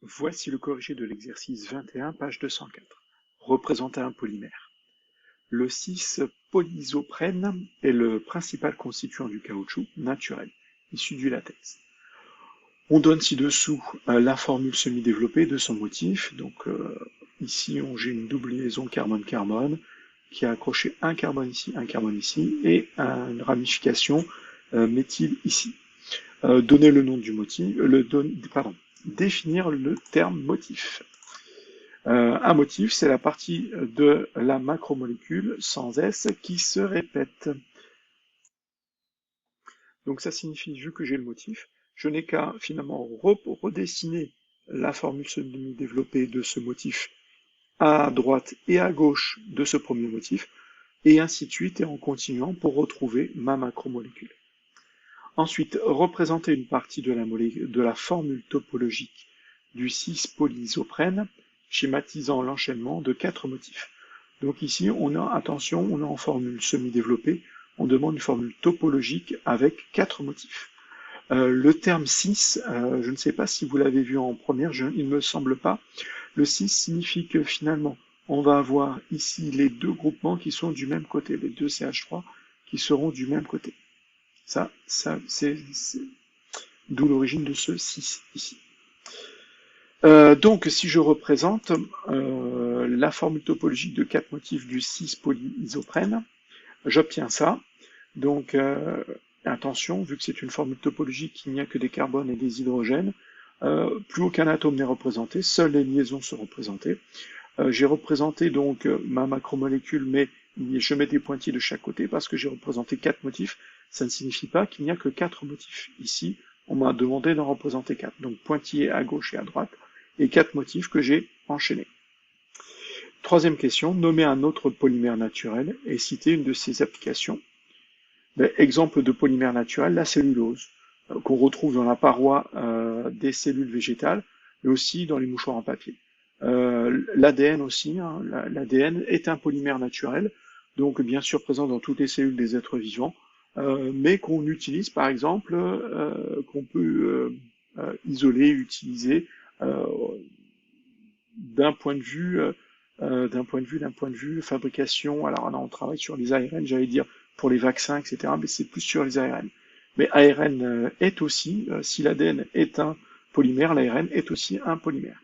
Voici le corrigé de l'exercice 21, page 204. Représenter un polymère. Le 6-polyisoprène est le principal constituant du caoutchouc naturel, issu du latex. On donne ci-dessous la formule semi-développée de son motif. Donc ici, j'ai une double liaison carbone-carbone qui a accroché un carbone ici, et une ramification méthyle ici. Donner le nom du motif, définir le terme motif. Un motif, c'est la partie de la macromolécule sans S qui se répète. Donc ça signifie, vu que j'ai le motif, je n'ai qu'à finalement redessiner la formule semi-développée de ce motif à droite et à gauche de ce premier motif, et ainsi de suite, et en continuant pour retrouver ma macromolécule. Ensuite, représenter une partie de la formule topologique du 6-polyisoprène, schématisant l'enchaînement de 4 motifs. Donc ici, on a en formule semi-développée, on demande une formule topologique avec 4 motifs. Le terme 6, je ne sais pas si vous l'avez vu en première, il ne me semble pas. Le 6 signifie que finalement, on va avoir ici les deux groupements qui sont du même côté, les deux CH3 qui seront du même côté. Ça c'est d'où l'origine de ce 6 ici. Donc, si je représente la formule topologique de 4 motifs du 6-polyisoprène, j'obtiens ça. Donc, attention, vu que c'est une formule topologique, il n'y a que des carbones et des hydrogènes, plus aucun atome n'est représenté, seules les liaisons sont représentées. J'ai représenté donc ma macromolécule, mais je mets des pointillés de chaque côté parce que j'ai représenté 4 motifs. Ça ne signifie pas qu'il n'y a que 4 motifs. Ici, on m'a demandé d'en représenter 4. Donc pointillés à gauche et à droite, et 4 motifs que j'ai enchaînés. Troisième question, nommer un autre polymère naturel et citer une de ses applications. Exemple de polymère naturel, la cellulose, qu'on retrouve dans la paroi des cellules végétales, mais aussi dans les mouchoirs en papier. L'ADN aussi, l'ADN est un polymère naturel, donc bien sûr présent dans toutes les cellules des êtres vivants, mais qu'on utilise par exemple, qu'on peut isoler, utiliser d'un point de vue fabrication. Alors là, on travaille sur les ARN, j'allais dire pour les vaccins, etc., mais c'est plus sur les ARN. Mais ARN est aussi, si l'ADN est un polymère, l'ARN est aussi un polymère.